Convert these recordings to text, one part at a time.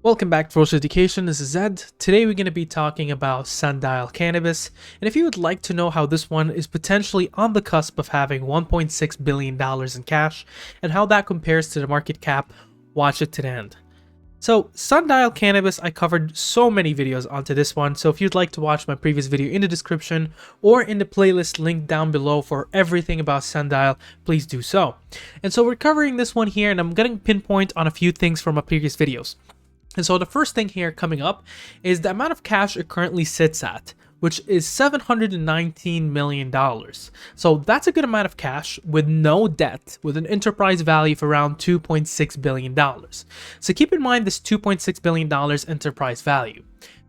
Welcome back to Ferocious Education, this is Zed. Today we're going to be talking about Sundial Cannabis, and if you would like to know how this one is potentially on the cusp of having $1.6 billion in cash, and how that compares to the market cap, watch it to the end. So Sundial Cannabis, I covered so many videos onto this one, so if you'd like to watch my previous video in the description, or in the playlist linked down below for everything about Sundial, please do so. And so we're covering this one here, and I'm going to pinpoint on a few things from my previous videos. And so the first thing here coming up is the amount of cash it currently sits at, which is $719 million. So that's a good amount of cash with no debt, with an enterprise value of around $2.6 billion. So keep in mind this $2.6 billion enterprise value,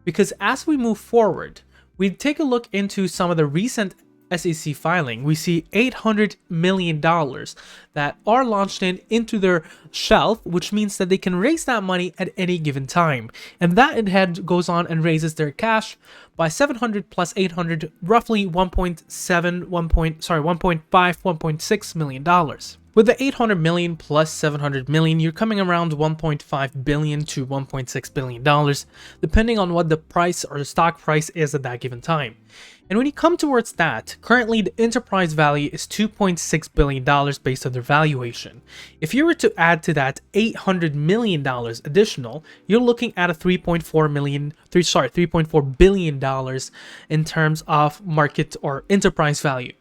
because as we move forward, we take a look into some of the recent SEC filing, we see $800 million that are launched into their shelf, which means that they can raise that money at any given time. And that in head goes on and raises their cash by 700 plus 800, roughly 1.6 million dollars. With the 800 million plus 700 million, you're coming around 1.5 billion to 1.6 billion dollars, depending on what the price or the stock price is at that given time. And when you come towards that, currently the enterprise value is $2.6 billion based on their valuation. If you were to add to that $800 million additional, you're looking at a $3.4 billion in terms of market or enterprise value.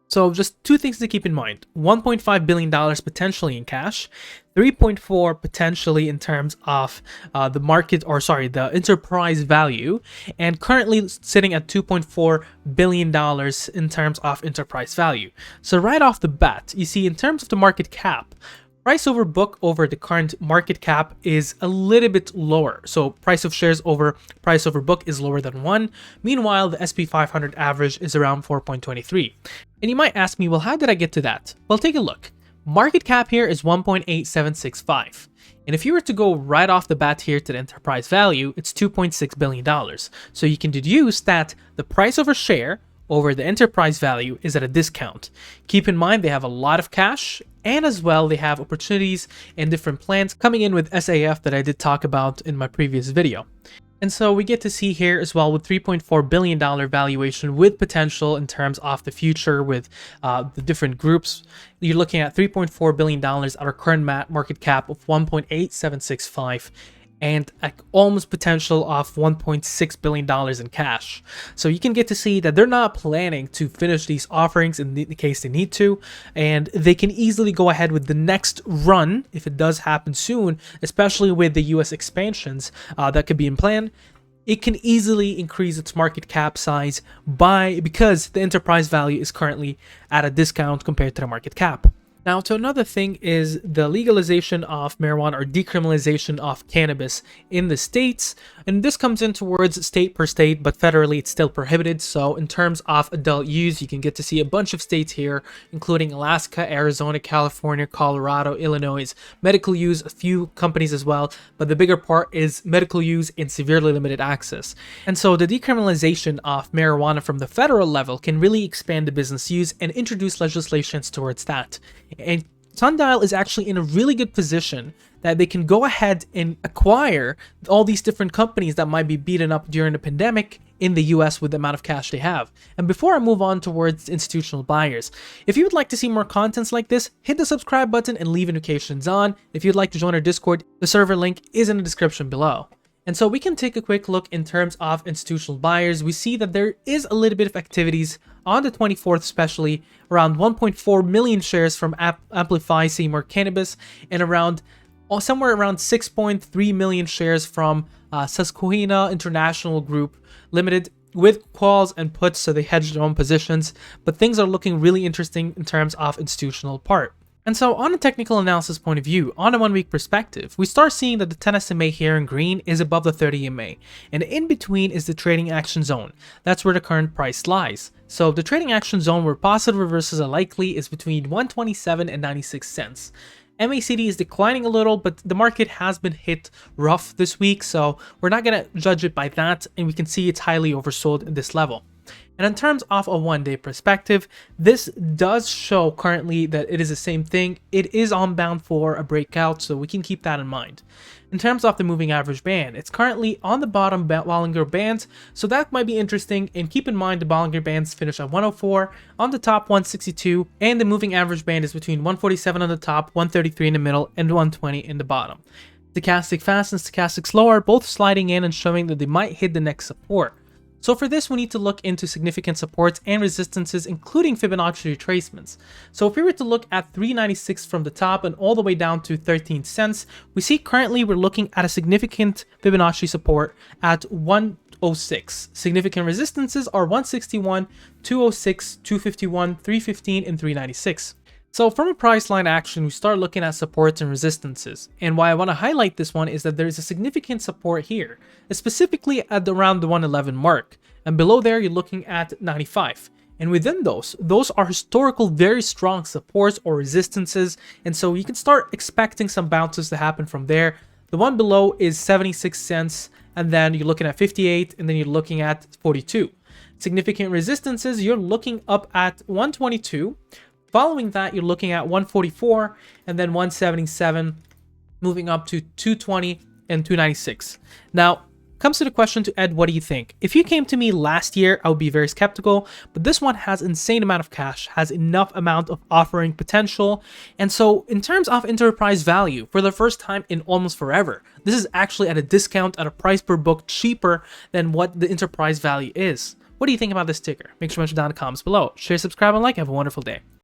So just two things to keep in mind: $1.5 billion potentially in cash, 3.4 potentially in terms of the enterprise value, and currently sitting at $2.4 billion in terms of enterprise value. So right off the bat, you see in terms of the market cap, price over book over the current market cap is a little bit lower. So price of shares over price over book is lower than 1. Meanwhile, the SP 500 average is around 4.23. And you might ask me, well, how did I get to that? Well, take a look. Market cap here is 1.8765. And if you were to go right off the bat here to the enterprise value, it's $2.6 billion. So you can deduce that the price over share over the enterprise value is at a discount. Keep in mind they have a lot of cash, and as well they have opportunities and different plans coming in with SAF that I did talk about in my previous video. And so we get to see here as well with $3.4 billion valuation with potential in terms of the future with the different groups. You're looking at $3.4 billion at our current market cap of 1.8765 and almost potential of $1.6 billion in cash. So you can get to see that they're not planning to finish these offerings in the case they need to, and they can easily go ahead with the next run if it does happen soon, especially with the US expansions that could be in plan. It can easily increase its market cap size because the enterprise value is currently at a discount compared to the market cap. Now, to another thing is the legalization of marijuana or decriminalization of cannabis in the states. And this comes in towards state per state, but federally it's still prohibited. So in terms of adult use, you can get to see a bunch of states here, including Alaska, Arizona, California, Colorado, Illinois. Medical use, a few companies as well, but the bigger part is medical use in severely limited access. And so the decriminalization of marijuana from the federal level can really expand the business use and introduce legislations towards that. And Sundial is actually in a really good position that they can go ahead and acquire all these different companies that might be beaten up during the pandemic in the US with the amount of cash they have. And before I move on towards institutional buyers, if you would like to see more contents like this, hit the subscribe button and leave notifications on. If you'd like to join our Discord, the server link is in the description below. And so we can take a quick look in terms of institutional buyers. We see that there is a little bit of activities on the 24th, especially around 1.4 million shares from Amplify Seymour Cannabis, and somewhere around 6.3 million shares from Susquehanna International Group Limited, with calls and puts, so they hedge their own positions. But things are looking really interesting in terms of institutional part. And so on a technical analysis point of view, on a 1 week perspective, we start seeing that the 10 SMA here in green is above the 30 EMA, and in between is the trading action zone. That's where the current price lies. So the trading action zone where positive reversals are likely is between 127 and 96 cents. MACD is declining a little, but the market has been hit rough this week, so we're not going to judge it by that, and we can see it's highly oversold at this level. And in terms of a 1-day perspective, this does show currently that it is the same thing. It is on bound for a breakout, so we can keep that in mind. In terms of the moving average band, it's currently on the bottom Bollinger Band, so that might be interesting. And keep in mind the Bollinger Bands finish at 104, on the top 162, and the moving average band is between 147 on the top, 133 in the middle, and 120 in the bottom. Stochastic fast and stochastic slow are both sliding in and showing that they might hit the next support. So for this, we need to look into significant supports and resistances, including Fibonacci retracements. So if we were to look at 396 from the top and all the way down to 13 cents, we see currently we're looking at a significant Fibonacci support at 106. Significant resistances are 161, 206, 251, 315, and 396. So from a price line action, we start looking at supports and resistances. And why I want to highlight this one is that there is a significant support here, specifically at around the 111 mark. And below there, you're looking at 95. And within those are historical, very strong supports or resistances. And so you can start expecting some bounces to happen from there. The one below is 76 cents. And then you're looking at 58. And then you're looking at 42. Significant resistances, you're looking up at 122. Following that, you're looking at 144 and then 177, moving up to 220 and 296. Now, comes to the question to Ed, what do you think? If you came to me last year, I would be very skeptical, but this one has insane amount of cash, has enough amount of offering potential. And so in terms of enterprise value, for the first time in almost forever, this is actually at a discount at a price per book cheaper than what the enterprise value is. What do you think about this ticker? Make sure to mention down in the comments below. Share, subscribe, and like. Have a wonderful day.